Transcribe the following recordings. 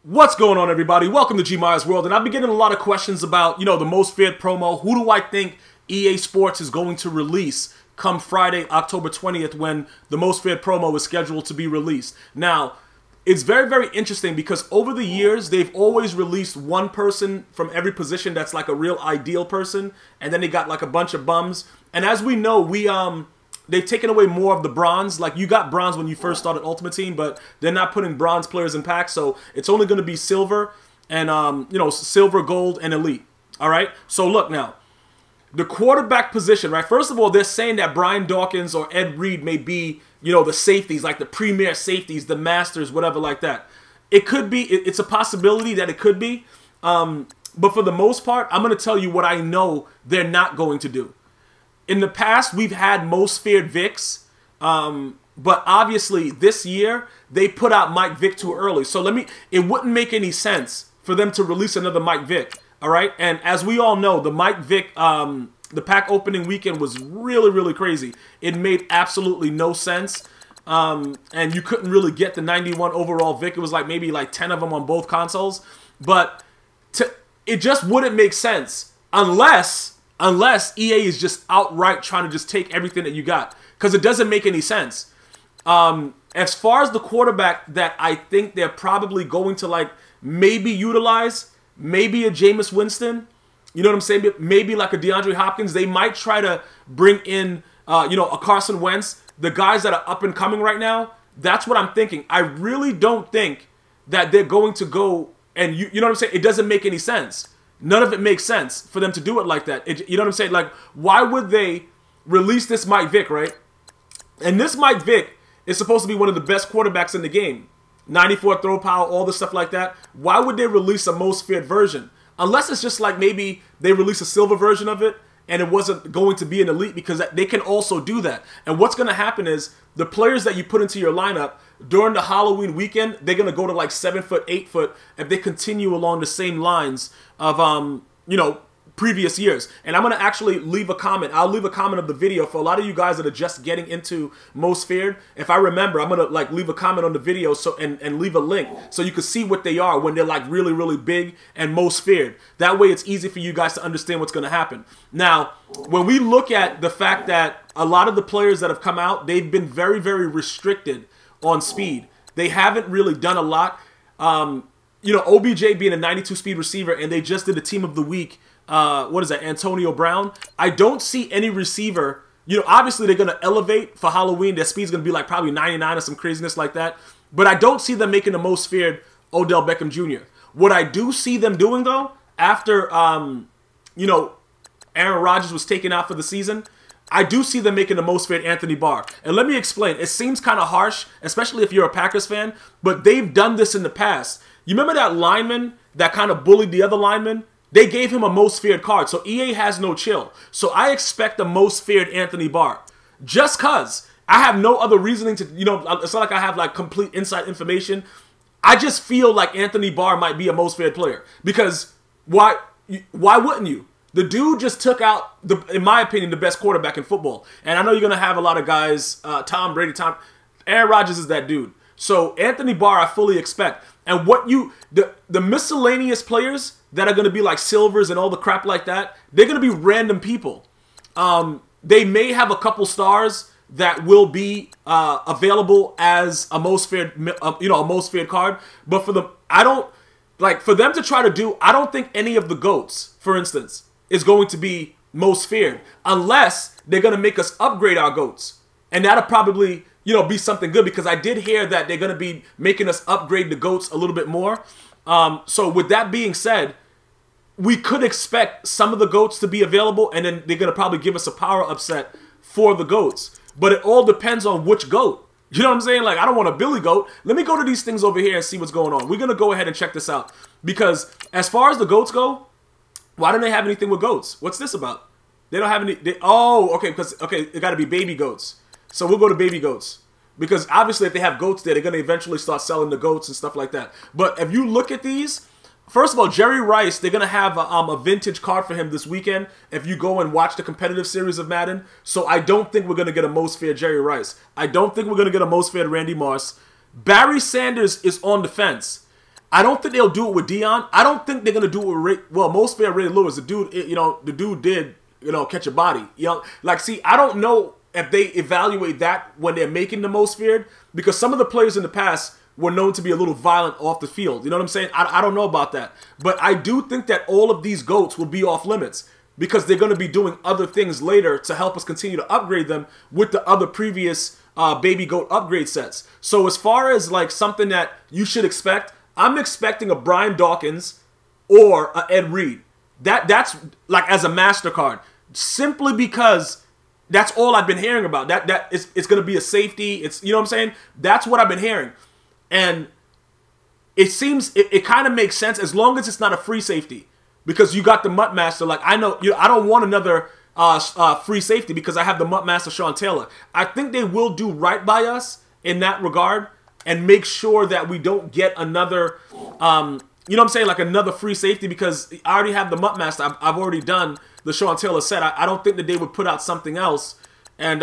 What's going on, everybody? Welcome to GmiasWorld, and I've been getting a lot of questions about, the most feared promo. Who do I think EA Sports is going to release come Friday, October 20th, when the most feared promo is scheduled to be released? Now, it's very, very interesting because over the years, they've always released one person from every position that's like a real ideal person, and then they got like a bunch of bums. And as we know, they've taken away more of the bronze. Like, you got bronze when you first started Ultimate Team, but they're not putting bronze players in packs, so it's only going to be silver and, silver, gold, and elite. All right? So, look now. The quarterback position, right? First of all, they're saying that Brian Dawkins or Ed Reed may be, the safeties, like the premier safeties, the masters, whatever like that. It could be. It's a possibility that it could be. But for the most part, I'm going to tell you what I know they're not going to do. In the past, we've had most feared Vics, but obviously this year they put out Mike Vick too early. So it wouldn't make any sense for them to release another Mike Vick. All right, and as we all know, the Mike Vick, the pack opening weekend was really, really crazy. It made absolutely no sense, and you couldn't really get the 91 overall Vick. It was like maybe like 10 of them on both consoles, but it just wouldn't make sense unless EA is just outright trying to just take everything that you got, because it doesn't make any sense. As far as the quarterback that I think they're probably going to like maybe utilize, maybe a Jameis Winston, you know what I'm saying? Maybe like a DeAndre Hopkins. They might try to bring in, a Carson Wentz. The guys that are up and coming right now, that's what I'm thinking. I really don't think that they're going to go and, you know what I'm saying? It doesn't make any sense. None of it makes sense for them to do it like that. You know what I'm saying? Like, why would they release this Mike Vick, right? And this Mike Vick is supposed to be one of the best quarterbacks in the game. 94 throw power, all this stuff like that. Why would they release a most feared version? Unless it's just like maybe they release a silver version of it and it wasn't going to be an elite, because they can also do that. And what's going to happen is the players that you put into your lineup during the Halloween weekend, they're going to go to like 7 foot, 8 foot if they continue along the same lines of, previous years. And I'm going to actually leave a comment. I'll leave a comment of the video for a lot of you guys that are just getting into most feared. If I remember, I'm going to like leave a comment on the video and leave a link so you can see what they are when they're like really, really big and most feared. That way it's easy for you guys to understand what's going to happen. Now, when we look at the fact that a lot of the players that have come out, they've been very, very restricted on speed. They haven't really done a lot. OBJ being a 92 speed receiver, and they just did a team of the week. What is that? Antonio Brown. I don't see any receiver. Obviously they're going to elevate for Halloween. Their speed's going to be like probably 99 or some craziness like that. But I don't see them making the most feared Odell Beckham Jr. What I do see them doing, though, after, Aaron Rodgers was taken out for the season, I do see them making the most feared Anthony Barr. And let me explain. It seems kind of harsh, especially if you're a Packers fan, but they've done this in the past. You remember that lineman that kind of bullied the other lineman? They gave him a most feared card, so EA has no chill. So I expect the most feared Anthony Barr. Just because. I have no other reasoning to, it's not like I have like complete inside information. I just feel like Anthony Barr might be a most feared player. Because why wouldn't you? The dude just took out, in my opinion, the best quarterback in football. And I know you're going to have a lot of guys, Tom Brady, Aaron Rodgers is that dude. So Anthony Barr I fully expect. And the miscellaneous players that are going to be like silvers and all the crap like that, they're going to be random people. They may have a couple stars that will be available as a most feared, a most feared card. But for them to try to do, I don't think any of the GOATs, for instance, is going to be most feared unless they're going to make us upgrade our GOATs. And that'll probably, be something good, because I did hear that they're going to be making us upgrade the GOATs a little bit more. So with that being said, we could expect some of the GOATs to be available, and then they're going to probably give us a power upset for the GOATs. But it all depends on which GOAT. You know what I'm saying? Like, I don't want a Billy Goat. Let me go to these things over here and see what's going on. We're going to go ahead and check this out. Because as far as the GOATs go, why don't they have anything with GOATs? What's this about? They don't have any... okay, it got to be baby GOATs. So we'll go to baby GOATs. Because obviously if they have GOATs there, they're going to eventually start selling the GOATs and stuff like that. But if you look at these, first of all, Jerry Rice, they're going to have a vintage card for him this weekend if you go and watch the competitive series of Madden. So I don't think we're going to get a most feared Jerry Rice. I don't think we're going to get a most feared Randy Moss. Barry Sanders is on the fence. I don't think they'll do it with Dion. I don't think they're gonna do it with most fair Ray Lewis. The dude, the dude did, catch a body. Like, see, I don't know if they evaluate that when they're making the most feared, because some of the players in the past were known to be a little violent off the field. You know what I'm saying? I don't know about that, but I do think that all of these GOATs will be off limits because they're going to be doing other things later to help us continue to upgrade them with the other previous baby GOAT upgrade sets. So as far as like something that you should expect, I'm expecting a Brian Dawkins or a Ed Reed. That's like as a MasterCard, simply because that's all I've been hearing about. It's going to be a safety. It's, you know what I'm saying? That's what I've been hearing. And it seems it kind of makes sense as long as it's not a free safety, because you got the MUT Master. Like, I know I don't want another free safety because I have the MUT Master Sean Taylor. I think they will do right by us in that regard and make sure that we don't get another, you know what I'm saying, like another free safety, because I already have the MUT Master. I've already done the Sean Taylor set. I don't think that they would put out something else and,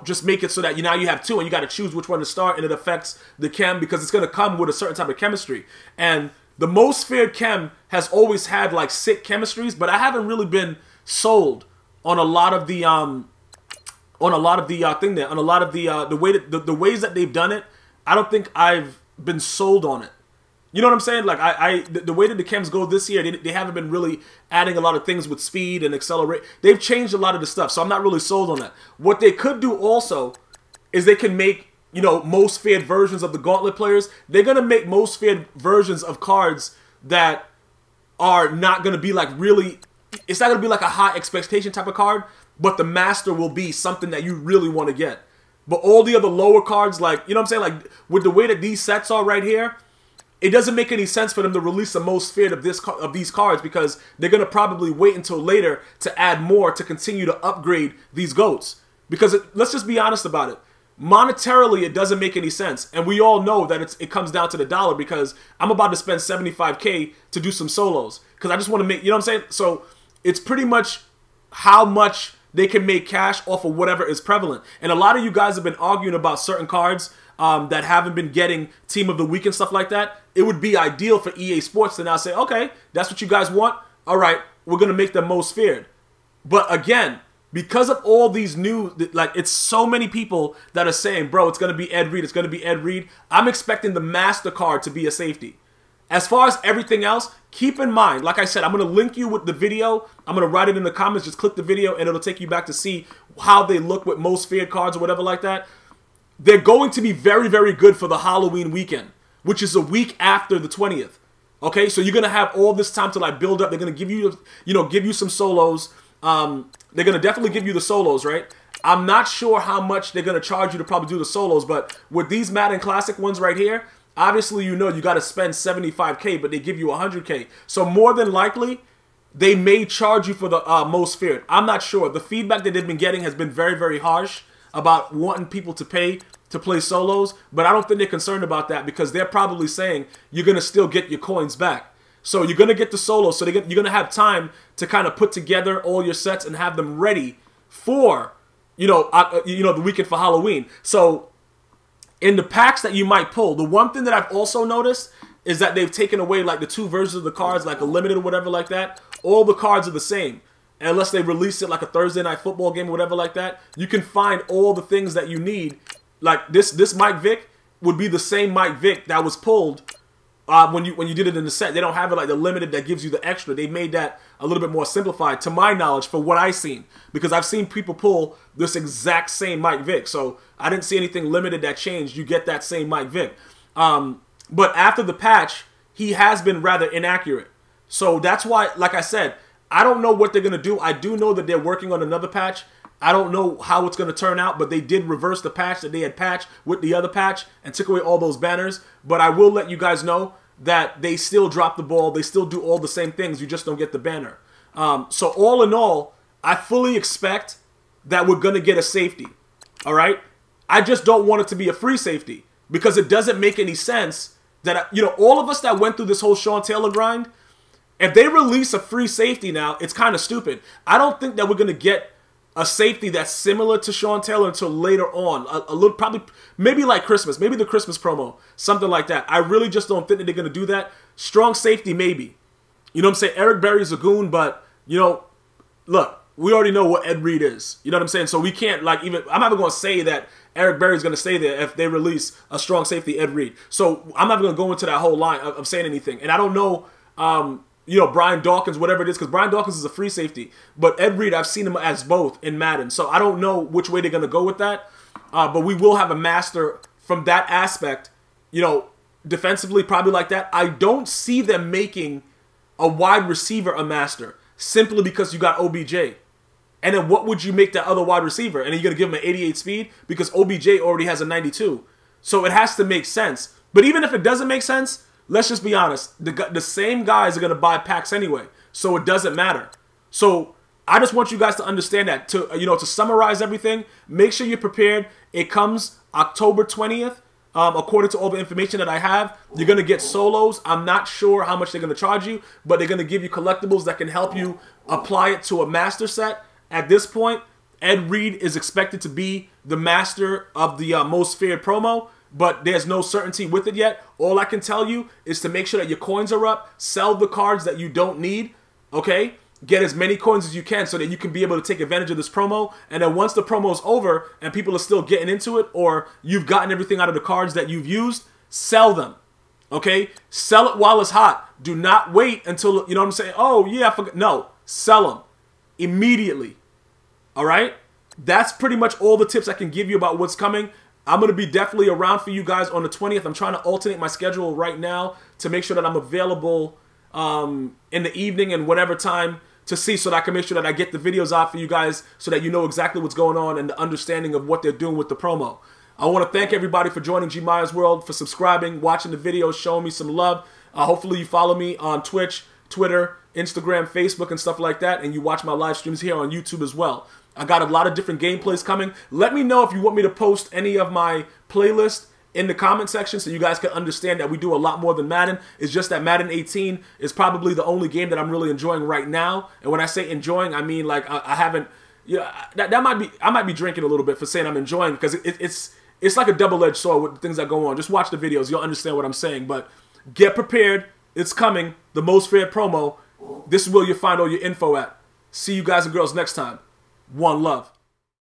just make it so that now you have two and you got to choose which one to start, and it affects the chem because it's going to come with a certain type of chemistry. And the most feared chem has always had like sick chemistries, but I haven't really been sold on a lot of the, the ways that they've done it. I don't think I've been sold on it. You know what I'm saying? Like, the way that the chems go this year, they haven't been really adding a lot of things with speed and accelerate. They've changed a lot of the stuff, so I'm not really sold on that. What they could do also is they can make, most feared versions of the Gauntlet players. They're going to make most feared versions of cards that are not going to be like really, it's not going to be like a high expectation type of card, but the Master will be something that you really want to get. But all the other lower cards, like, you know what I'm saying? Like, with the way that these sets are right here, it doesn't make any sense for them to release the most feared of these cards, because they're going to probably wait until later to add more to continue to upgrade these GOATs. Because let's just be honest about it. Monetarily, it doesn't make any sense. And we all know that it comes down to the dollar, because I'm about to spend $75K to do some solos. Because I just want to make, you know what I'm saying? So it's pretty much how much they can make cash off of whatever is prevalent. And a lot of you guys have been arguing about certain cards that haven't been getting Team of the Week and stuff like that. It would be ideal for EA Sports to now say, okay, that's what you guys want. All right, we're going to make them most feared. But again, because of all these new, like, it's so many people that are saying, bro, it's going to be Ed Reed, it's going to be Ed Reed. I'm expecting the MasterCard to be a safety. As far as everything else, keep in mind, like I said, I'm going to link you with the video. I'm going to write it in the comments. Just click the video and it'll take you back to see how they look with most feared cards or whatever like that. They're going to be very, very good for the Halloween weekend, which is a week after the 20th. Okay, so you're going to have all this time to like build up. They're going to give you, give you some solos. They're going to definitely give you the solos, right? I'm not sure how much they're going to charge you to probably do the solos, but with these Madden Classic ones right here, obviously, you got to spend $75K, but they give you $100K. So more than likely, they may charge you for the most feared. I'm not sure. The feedback that they've been getting has been very, very harsh about wanting people to pay to play solos, but I don't think they're concerned about that, because they're probably saying you're going to still get your coins back. So you're going to get the solos, so you're going to have time to kind of put together all your sets and have them ready for, the weekend for Halloween. So in the packs that you might pull, the one thing that I've also noticed is that they've taken away like the two versions of the cards, like a limited or whatever like that. All the cards are the same. Unless they release it like a Thursday night football game or whatever like that, you can find all the things that you need. Like this Mike Vick would be the same Mike Vick that was pulled when you did it in the set. They don't have it like the limited that gives you the extra. They made that a little bit more simplified, to my knowledge, for what I've seen. Because I've seen people pull this exact same Mike Vick. So I didn't see anything limited that changed. You get that same Mike Vick. But after the patch, he has been rather inaccurate. So that's why, like I said, I don't know what they're going to do. I do know that they're working on another patch. I don't know how it's going to turn out, but they did reverse the patch that they had patched with the other patch and took away all those banners. But I will let you guys know that they still drop the ball. They still do all the same things. You just don't get the banner. So all in all, I fully expect that we're going to get a safety. All right? I just don't want it to be a free safety, because it doesn't make any sense that, all of us that went through this whole Sean Taylor grind, if they release a free safety now, it's kind of stupid. I don't think that we're going to get a safety that's similar to Sean Taylor until later on. A little, probably, maybe like Christmas. Maybe the Christmas promo. Something like that. I really just don't think that they're going to do that. Strong safety, maybe. You know what I'm saying? Eric Berry's a goon, but, you know, look, we already know what Ed Reed is. You know what I'm saying? So we can't, like, even, I'm not even going to say that Eric Berry's going to stay there if they release a strong safety Ed Reed. So I'm not going to go into that whole line of saying anything. And I don't know, you know, Brian Dawkins, whatever it is, because Brian Dawkins is a free safety. But Ed Reed, I've seen him as both in Madden. So I don't know which way they're going to go with that. But we will have a master from that aspect, you know, defensively, probably like that. I don't see them making a wide receiver a master simply because you got OBJ. And then what would you make that other wide receiver? And then you're going to give him an 88 speed because OBJ already has a 92. So it has to make sense. But even if it doesn't make sense, let's just be honest. The same guys are going to buy packs anyway. So it doesn't matter. So I just want you guys to understand that. To, you know, to summarize everything, make sure you're prepared. It comes October 20th. According to all the information that I have, you're going to get solos. I'm not sure how much they're going to charge you, but they're going to give you collectibles that can help you apply it to a master set. At this point, Ed Reed is expected to be the master of the most feared promo, but there's no certainty with it yet. All I can tell you is to make sure that your coins are up, sell the cards that you don't need, okay? Get as many coins as you can so that you can be able to take advantage of this promo. And then once the promo is over and people are still getting into it, or you've gotten everything out of the cards that you've used, sell them, okay? Sell it while it's hot. Do not wait until, you know what I'm saying? Oh, yeah, I forgot. No, sell them immediately. All right, that's pretty much all the tips I can give you about what's coming. I'm going to be definitely around for you guys on the 20th. I'm trying to alternate my schedule right now to make sure that I'm available in the evening and whatever time to see, so that I can make sure that I get the videos out for you guys so that you know exactly what's going on and the understanding of what they're doing with the promo. I want to thank everybody for joining GmiasWorld, for subscribing, watching the videos, showing me some love. Hopefully you follow me on Twitch, Twitter, Instagram, Facebook, and stuff like that, and you watch my live streams here on YouTube as well. I got a lot of different gameplays coming. Let me know if you want me to post any of my playlists in the comment section so you guys can understand that we do a lot more than Madden. It's just that Madden 18 is probably the only game that I'm really enjoying right now. And when I say enjoying, I mean like I haven't, yeah, that might be, I might be drinking a little bit for saying I'm enjoying, because it's like a double-edged sword with the things that go on. Just watch the videos, you'll understand what I'm saying. But get prepared, it's coming, the most fair promo. This is where you'll find all your info at. See you guys and girls next time. One love.